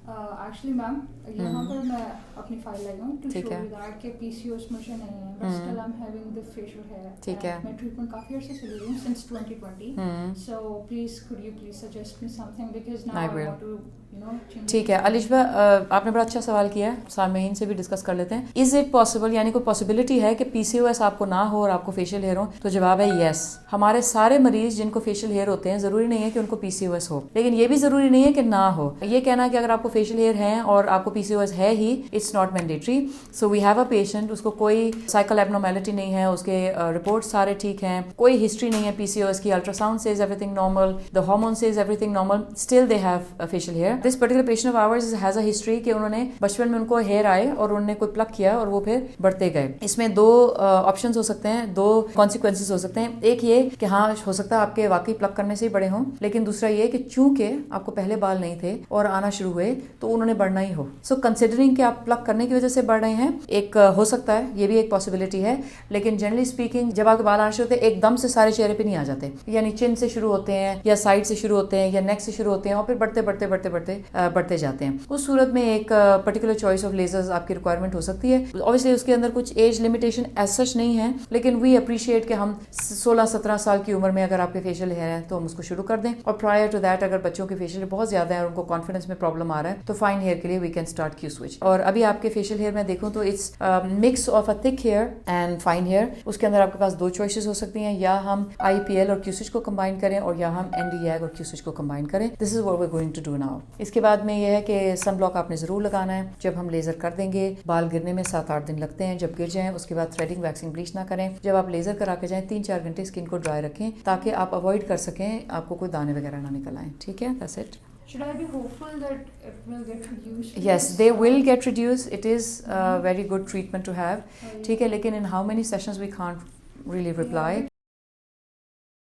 Actually ma'am یہاں پر میں اپنی فائل لائی ہوں ٹو شو یو دیٹ کہ پی سی اوز مجھے نہیں ہے but still I am having the facial hair. ٹھیک ہے. میں ٹریٹمنٹ کافی عرصے سے لے رہی ہوں since 2020. So please could you please suggest me something because now I want to ٹھیک ہے. الشبہ آپ نے بڑا اچھا سوال کیا ہے, سامعین سے بھی ڈسکس کر لیتے ہیں. از اٹ پاسبل, یعنی کوئی پاسبلٹی ہے کہ پی سی او ایس آپ کو نہ ہو اور آپ کو فیشیل ہیئر ہو؟ تو جواب ہے یس. ہمارے سارے مریض جن کو فیشیل ہیئر ہوتے ہیں ضروری نہیں ہے کہ ان کو پی سی او ایس ہو, لیکن یہ بھی ضروری نہیں ہے کہ نہ ہو. یہ کہنا کہ اگر آپ کو فیشیل ہیئر ہے اور آپ کو پی سی او ایس ہے ہی, it's not mandatory. So we have a patient, اس کو کوئی سائیکل ایبنارمیلٹی نہیں ہے, اس کے رپورٹ سارے ٹھیک ہیں, کوئی ہسٹری نہیں ہے پی سی او ایس کی, ultrasound says everything normal, the hormone says everything normal, still they have facial hair. This particular patient of ours has a history کہ انہوں نے بچپن میں ان کو ہیئر آئے اور انہوں نے کوئی پلک کیا اور وہ پھر بڑھتے گئے. اس میں دو آپشنز ہو سکتے ہیں, دو کانسیکوینسز ہو سکتے ہیں. ایک یہ کہ ہاں ہو سکتا ہے آپ کے واقعی پلک کرنے سے ہی بڑے ہوں, لیکن دوسرا یہ کہ چونکہ آپ کو پہلے بال نہیں تھے اور آنا شروع ہوئے تو انہوں نے بڑھنا ہی ہو. سو کنسیڈرنگ کہ آپ پلک کرنے کی وجہ سے بڑھ رہے ہیں, ایک ہو سکتا ہے, یہ بھی ایک پاسبلٹی ہے. لیکن جنرلی اسپیکنگ جب آپ کے بال آنا شروع ہوتے ہیں ایک دم سے سارے چہرے پہ نہیں آ جاتے, یعنی چن سے شروع ہوتے ہیں یا سائڈ سے شروع ہوتے ہیں یا نیک سے شروع ہوتے ہیں اور پھر بڑھتے جاتے ہیں. اس صورت میں ایک پرٹیکولر چوائس آف لیزرز آپ کی ریکوائرمنٹ ہو سکتی ہے. اوبیسلی اس کے اندر کچھ ایج لمیٹیشن ایز سچ نہیں ہے, لیکن وی اپریشیٹ کہ ہم 16-17 سال کی عمر میں اگر آپ کے فیشیل ہیئر ہیں تو ہم اس کو شروع کر دیں, اور پرائر ٹو دیٹ اگر بچوں کے فیشیل بہت زیادہ ہے اور ان کو کانفیڈنس میں پرابلم آ رہا ہے تو فائن ہیئر کے لیے we can start Q switch. اور ابھی آپ کے فیشیل ہیئر میں دیکھوں تو اٹس مکس آف اے تھک ہیئر اینڈ فائن ہیئر. اس کے اندر آپ کے پاس دو چوائسیز ہو سکتی ہیں, یا ہم آئی پی ایل اور کیو سوئچ کو کمبائن کریں, اور یا ہم این ڈی ایگ اور کیو سوئچ کو کمبائن کریں. This is what we are going to do now. اس کے بعد میں یہ ہے کہ سن بلاک آپ نے ضرور لگانا ہے. جب ہم لیزر کر دیں گے بال گرنے میں 7-8 دن لگتے ہیں, جب گر جائیں اس کے بعد تھریڈنگ ویکسنگ بلیچ نہ کریں. جب آپ لیزر کرا کے جائیں 3-4 گھنٹے اسکن کو ڈرائی رکھیں تاکہ آپ اوائڈ کر سکیں آپ کو کوئی دانے وغیرہ نہ نکل آئیں. ٹھیک ہے, that's it. Should I be hopeful that it will get reduced? Yes, they will get reduced. It is a very good treatment to have. ٹھیک ہے, لیکن in how many sessions we can't really reply.